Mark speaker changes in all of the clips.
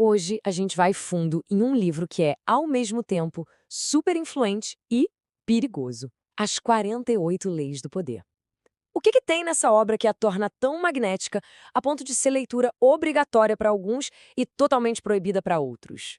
Speaker 1: Hoje a gente vai fundo em um livro que é, ao mesmo tempo, super influente e perigoso. As 48 Leis do Poder. O que tem nessa obra que a torna tão magnética a ponto de ser leitura obrigatória para alguns e totalmente proibida para outros?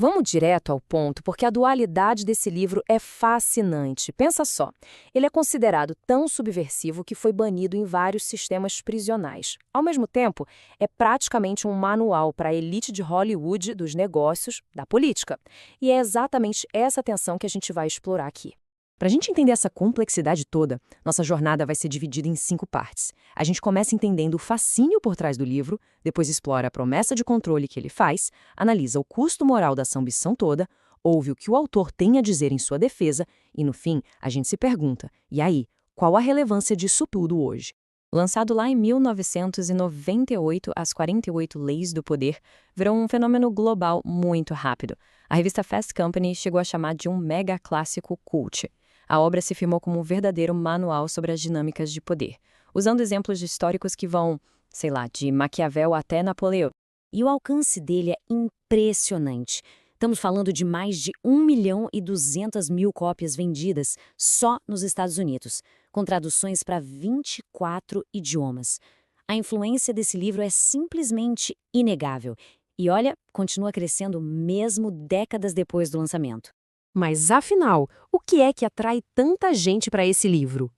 Speaker 1: Vamos direto ao ponto, porque a dualidade desse livro é fascinante. Pensa só, ele é considerado tão subversivo que foi banido em vários sistemas prisionais. Ao mesmo tempo, é praticamente um manual para a elite de Hollywood, dos negócios, da política. E é exatamente essa tensão que a gente vai explorar aqui. Para a gente entender essa complexidade toda, nossa jornada vai ser dividida em 5 partes. A gente começa entendendo o fascínio por trás do livro, depois explora a promessa de controle que ele faz, analisa o custo moral dessa ambição toda, ouve o que o autor tem a dizer em sua defesa e, no fim, a gente se pergunta, e aí, qual a relevância disso tudo hoje? Lançado lá em 1998, As 48 Leis do Poder virou um fenômeno global muito rápido. A revista Fast Company chegou a chamar de um mega clássico cult. A obra se firmou como um verdadeiro manual sobre as dinâmicas de poder, usando exemplos históricos que vão, sei lá, de Maquiavel até Napoleão. E o alcance dele é impressionante. Estamos falando de mais de 1.200.000 cópias vendidas só nos Estados Unidos, com traduções para 24 idiomas. A influência desse livro é simplesmente inegável. E olha, continua crescendo mesmo décadas depois do lançamento. Mas, afinal, o que é que atrai tanta gente para esse livro?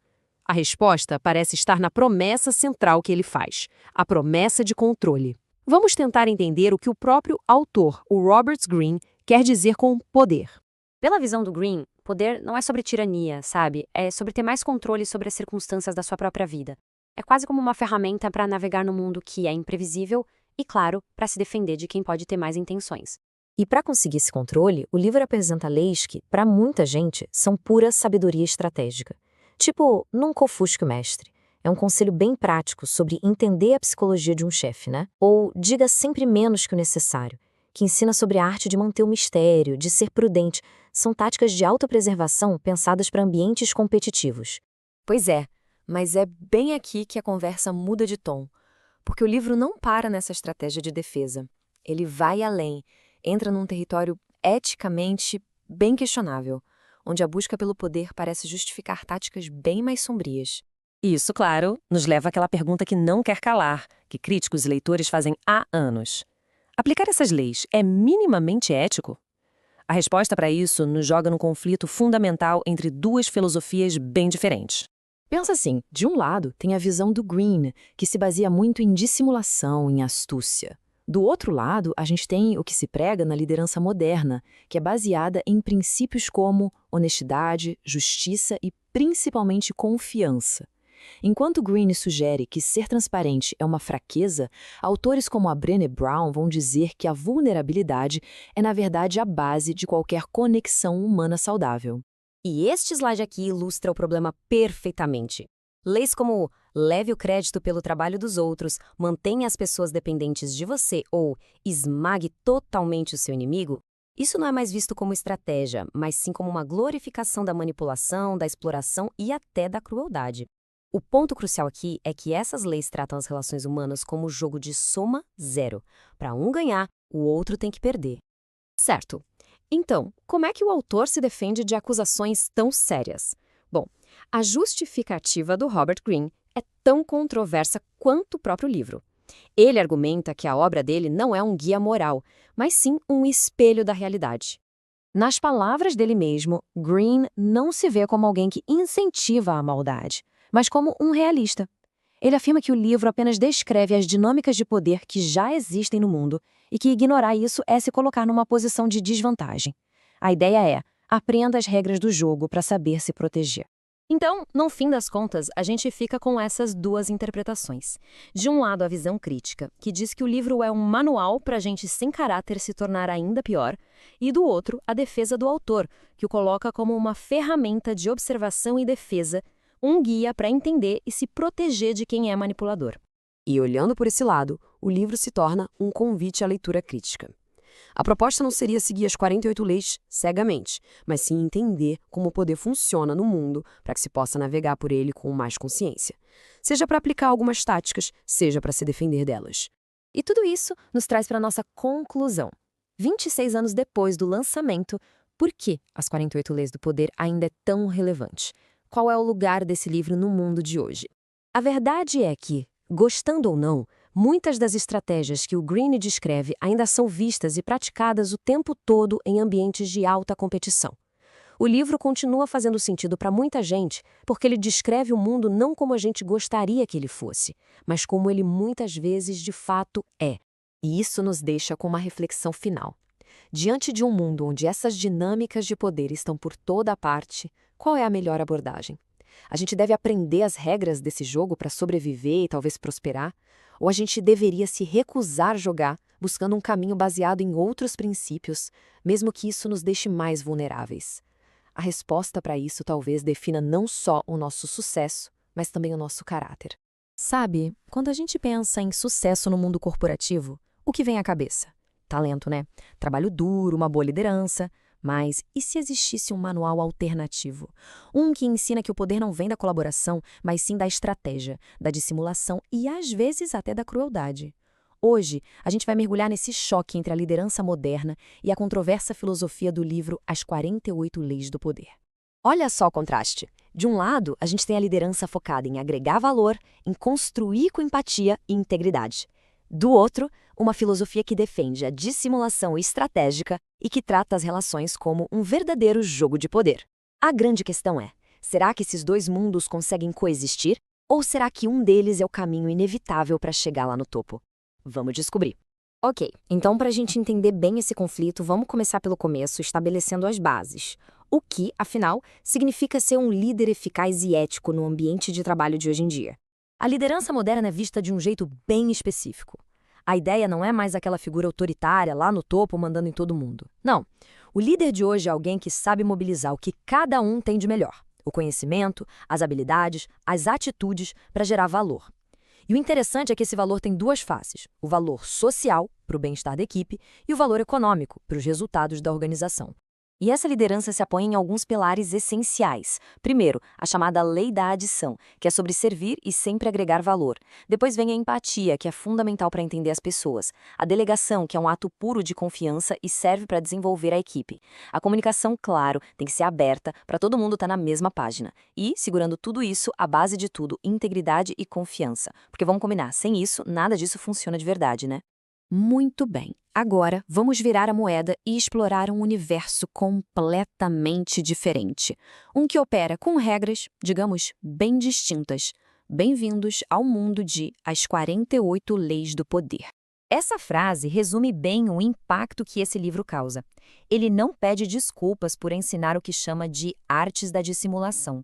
Speaker 1: A resposta parece estar na promessa central que ele faz, a promessa de controle. Vamos tentar entender o que o próprio autor, o Robert Greene, quer dizer com poder. Pela visão do Greene, poder não é sobre tirania, sabe? É sobre ter mais controle sobre as circunstâncias da sua própria vida. É quase como uma ferramenta para navegar no mundo que é imprevisível e, claro, para se defender de quem pode ter mais intenções. E para conseguir esse controle, o livro apresenta leis que, para muita gente, são pura sabedoria estratégica. Tipo, nunca ofusque o mestre. É um conselho bem prático sobre entender a psicologia de um chefe, né? Ou diga sempre menos que o necessário, que ensina sobre a arte de manter o mistério, de ser prudente. São táticas de autopreservação pensadas para ambientes competitivos. Pois é, mas é bem aqui que a conversa muda de tom. Porque o livro não para nessa estratégia de defesa. Ele vai além. Entra num território eticamente bem questionável, onde a busca pelo poder parece justificar táticas bem mais sombrias. E isso, claro, nos leva àquela pergunta que não quer calar, que críticos e leitores fazem há anos. Aplicar essas leis é minimamente ético? A resposta para isso nos joga num conflito fundamental entre duas filosofias bem diferentes. Pensa assim, de um lado tem a visão do Greene, que se baseia muito em dissimulação, em astúcia. Do outro lado, a gente tem o que se prega na liderança moderna, que é baseada em princípios como honestidade, justiça e principalmente confiança. Enquanto Greene sugere que ser transparente é uma fraqueza, autores como a Brené Brown vão dizer que a vulnerabilidade é, na verdade, a base de qualquer conexão humana saudável. E este slide aqui ilustra o problema perfeitamente. Leis como leve o crédito pelo trabalho dos outros, mantenha as pessoas dependentes de você ou esmague totalmente o seu inimigo, isso não é mais visto como estratégia, mas sim como uma glorificação da manipulação, da exploração e até da crueldade. O ponto crucial aqui é que essas leis tratam as relações humanas como jogo de soma zero. Para um ganhar, o outro tem que perder. Certo. Então, como é que o autor se defende de acusações tão sérias? Bom, a justificativa do Robert Greene é tão controversa quanto o próprio livro. Ele argumenta que a obra dele não é um guia moral, mas sim um espelho da realidade. Nas palavras dele mesmo, Greene não se vê como alguém que incentiva a maldade, mas como um realista. Ele afirma que o livro apenas descreve as dinâmicas de poder que já existem no mundo e que ignorar isso é se colocar numa posição de desvantagem. A ideia é, aprenda as regras do jogo para saber se proteger. Então, no fim das contas, a gente fica com essas duas interpretações. De um lado, a visão crítica, que diz que o livro é um manual para a gente sem caráter se tornar ainda pior, e do outro, a defesa do autor, que o coloca como uma ferramenta de observação e defesa, um guia para entender e se proteger de quem é manipulador. E olhando por esse lado, o livro se torna um convite à leitura crítica. A proposta não seria seguir as 48 leis cegamente, mas sim entender como o poder funciona no mundo para que se possa navegar por ele com mais consciência. Seja para aplicar algumas táticas, seja para se defender delas.
Speaker 2: E tudo isso nos traz para a nossa conclusão. 26 anos depois do lançamento, por que As 48 Leis do Poder ainda é tão relevante? Qual é o lugar desse livro no mundo de hoje? A verdade é que, gostando ou não, muitas das estratégias que o Greene descreve ainda são vistas e praticadas o tempo todo em ambientes de alta competição. O livro continua fazendo sentido para muita gente porque ele descreve o mundo não como a gente gostaria que ele fosse, mas como ele muitas vezes de fato é. E isso nos deixa com uma reflexão final. Diante de um mundo onde essas dinâmicas de poder estão por toda a parte, qual é a melhor abordagem? A gente deve aprender as regras desse jogo para sobreviver e talvez prosperar? Ou a gente deveria se recusar a jogar, buscando um caminho baseado em outros princípios, mesmo que isso nos deixe mais vulneráveis? A resposta para isso talvez defina não só o nosso sucesso, mas também o nosso caráter. Sabe, quando a gente pensa em sucesso no mundo corporativo, o que vem à cabeça? Talento, né? Trabalho duro, uma boa liderança. Mas e se existisse um manual alternativo? Um que ensina que o poder não vem da colaboração, mas sim da estratégia, da dissimulação e às vezes até da crueldade. Hoje, a gente vai mergulhar nesse choque entre a liderança moderna e a controversa filosofia do livro As 48 Leis do Poder. Olha só o contraste. De um lado, a gente tem a liderança focada em agregar valor, em construir com empatia e integridade. Do outro, uma filosofia que defende a dissimulação estratégica e que trata as relações como um verdadeiro jogo de poder. A grande questão é, será que esses dois mundos conseguem coexistir? Ou será que um deles é o caminho inevitável para chegar lá no topo? Vamos descobrir. Ok, então para a gente entender bem esse conflito, vamos começar pelo começo, estabelecendo as bases. O que, afinal, significa ser um líder eficaz e ético no ambiente de trabalho de hoje em dia? A liderança moderna é vista de um jeito bem específico. A ideia não é mais aquela figura autoritária lá no topo mandando em todo mundo. Não. O líder de hoje é alguém que sabe mobilizar o que cada um tem de melhor: o conhecimento, as habilidades, as atitudes para gerar valor. E o interessante é que esse valor tem duas faces: o valor social, para o bem-estar da equipe, e o valor econômico, para os resultados da organização. E essa liderança se apoia em alguns pilares essenciais. Primeiro, a chamada lei da adição, que é sobre servir e sempre agregar valor. Depois vem a empatia, que é fundamental para entender as pessoas. A delegação, que é um ato puro de confiança e serve para desenvolver a equipe. A comunicação, claro, tem que ser aberta para todo mundo estar na mesma página. E, segurando tudo isso, a base de tudo, integridade e confiança. Porque vamos combinar, sem isso, nada disso funciona de verdade, né? Muito bem. Agora, vamos virar a moeda e explorar um universo completamente diferente. Um que opera com regras, digamos, bem distintas. Bem-vindos ao mundo de As 48 Leis do Poder. Essa frase resume bem o impacto que esse livro causa. Ele não pede desculpas por ensinar o que chama de artes da dissimulação.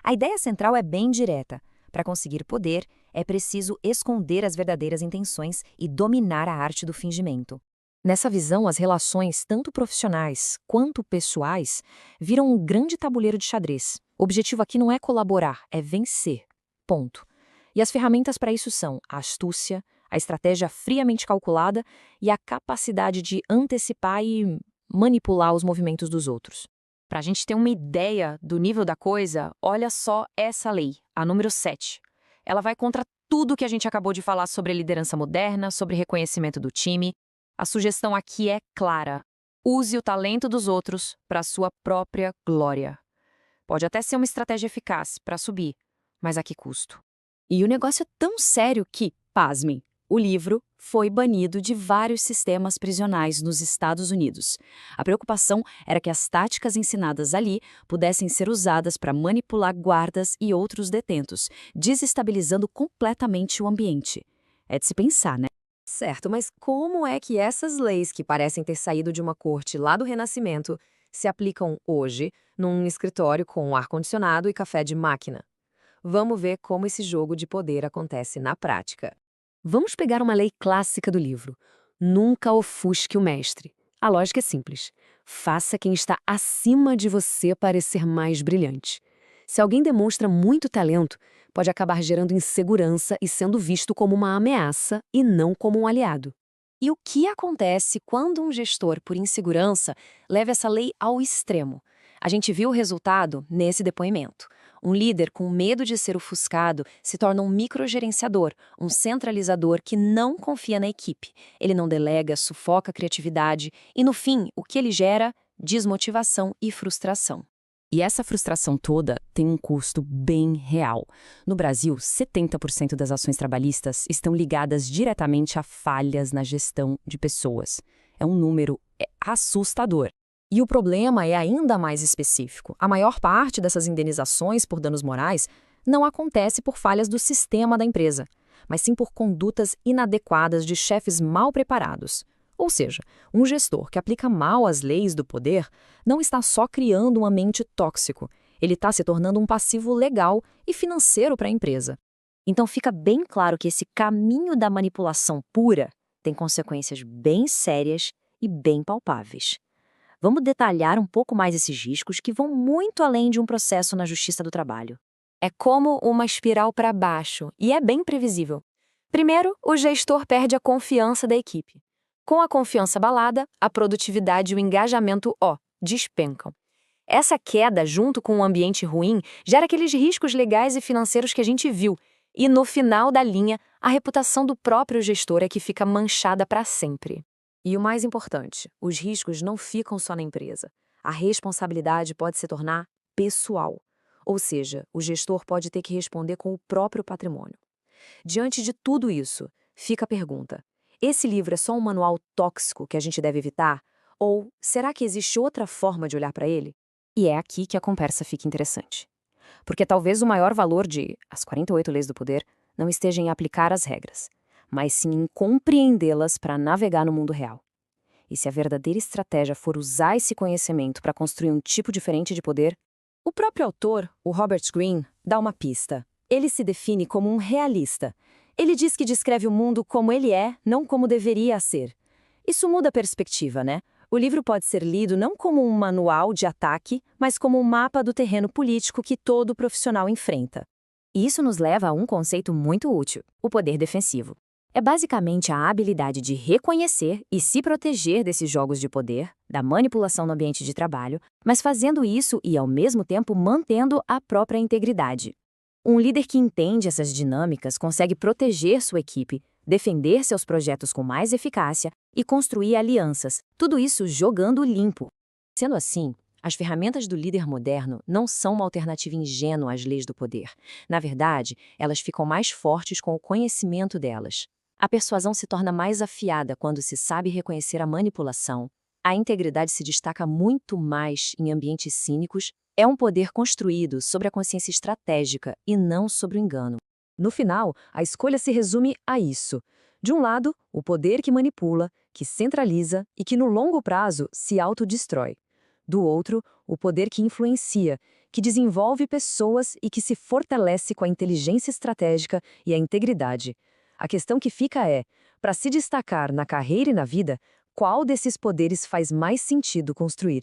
Speaker 2: A ideia central é bem direta. Para conseguir poder, é preciso esconder as verdadeiras intenções e dominar a arte do fingimento. Nessa visão, as relações, tanto profissionais quanto pessoais, viram um grande tabuleiro de xadrez. O objetivo aqui não é colaborar, é vencer. Ponto. E as ferramentas para isso são a astúcia, a estratégia friamente calculada e a capacidade de antecipar e manipular os movimentos dos outros. Para a gente ter uma ideia do nível da coisa, olha só essa lei, a número 7. Ela vai contra tudo que a gente acabou de falar sobre liderança moderna, sobre reconhecimento do time. A sugestão aqui é clara: use o talento dos outros para a sua própria glória. Pode até ser uma estratégia eficaz para subir, mas a que custo? E o negócio é tão sério que, pasmem, o livro foi banido de vários sistemas prisionais nos Estados Unidos. A preocupação era que as táticas ensinadas ali pudessem ser usadas para manipular guardas e outros detentos, desestabilizando completamente o ambiente. É de se pensar, né? Certo, mas como é que essas leis que parecem ter saído de uma corte lá do Renascimento se aplicam hoje num escritório com ar-condicionado e café de máquina? Vamos ver como esse jogo de poder acontece na prática. Vamos pegar uma lei clássica do livro: nunca ofusque o mestre. A lógica é simples: faça quem está acima de você parecer mais brilhante. Se alguém demonstra muito talento, pode acabar gerando insegurança e sendo visto como uma ameaça e não como um aliado. E o que acontece quando um gestor, por insegurança, leva essa lei ao extremo? A gente viu o resultado nesse depoimento. Um líder com medo de ser ofuscado se torna um microgerenciador, um centralizador que não confia na equipe. Ele não delega, sufoca a criatividade e, no fim, o que ele gera? Desmotivação e frustração.
Speaker 3: E essa frustração toda tem um custo bem real. No Brasil, 70% das ações trabalhistas estão ligadas diretamente a falhas na gestão de pessoas. É um número assustador.
Speaker 2: E o problema é ainda mais específico. A maior parte dessas indenizações por danos morais não acontece por falhas do sistema da empresa, mas sim por condutas inadequadas de chefes mal preparados. Ou seja, um gestor que aplica mal as leis do poder não está só criando um ambiente tóxico, ele está se tornando um passivo legal e financeiro para a empresa. Então fica bem claro que esse caminho da manipulação pura tem consequências bem sérias e bem palpáveis. Vamos detalhar um pouco mais esses riscos que vão muito além de um processo na Justiça do Trabalho.
Speaker 1: É como uma espiral para baixo e é bem previsível. Primeiro, o gestor perde a confiança da equipe. Com a confiança abalada, a produtividade e o engajamento, despencam. Essa queda, junto com um ambiente ruim, gera aqueles riscos legais e financeiros que a gente viu. E, no final da linha, a reputação do próprio gestor é que fica manchada para sempre. E o mais importante, os riscos não ficam só na empresa. A responsabilidade pode se tornar pessoal. Ou seja, o gestor pode ter que responder com o próprio patrimônio. Diante de tudo isso, fica a pergunta: esse livro é só um manual tóxico que a gente deve evitar? Ou será que existe outra forma de olhar para ele?
Speaker 2: E é aqui que a conversa fica interessante. Porque talvez o maior valor de As 48 Leis do Poder não esteja em aplicar as regras, mas sim em compreendê-las para navegar no mundo real. E se a verdadeira estratégia for usar esse conhecimento para construir um tipo diferente de poder, o próprio autor, o Robert Greene, dá uma pista. Ele se define como um realista. Ele diz que descreve o mundo como ele é, não como deveria ser. Isso muda a perspectiva, né? O livro pode ser lido não como um manual de ataque, mas como um mapa do terreno político que todo profissional enfrenta. E isso nos leva a um conceito muito útil: o poder defensivo. É basicamente a habilidade de reconhecer e se proteger desses jogos de poder, da manipulação no ambiente de trabalho, mas fazendo isso e, ao mesmo tempo, mantendo a própria integridade. Um líder que entende essas dinâmicas consegue proteger sua equipe, defender seus projetos com mais eficácia e construir alianças, tudo isso jogando limpo. Sendo assim, as ferramentas do líder moderno não são uma alternativa ingênua às leis do poder. Na verdade, elas ficam mais fortes com o conhecimento delas. A persuasão se torna mais afiada quando se sabe reconhecer a manipulação. A integridade se destaca muito mais em ambientes cínicos. É um poder construído sobre a consciência estratégica e não sobre o engano. No final, a escolha se resume a isso. De um lado, o poder que manipula, que centraliza e que no longo prazo se autodestrói. Do outro, o poder que influencia, que desenvolve pessoas e que se fortalece com a inteligência estratégica e a integridade. A questão que fica é, para se destacar na carreira e na vida, qual desses poderes faz mais sentido construir?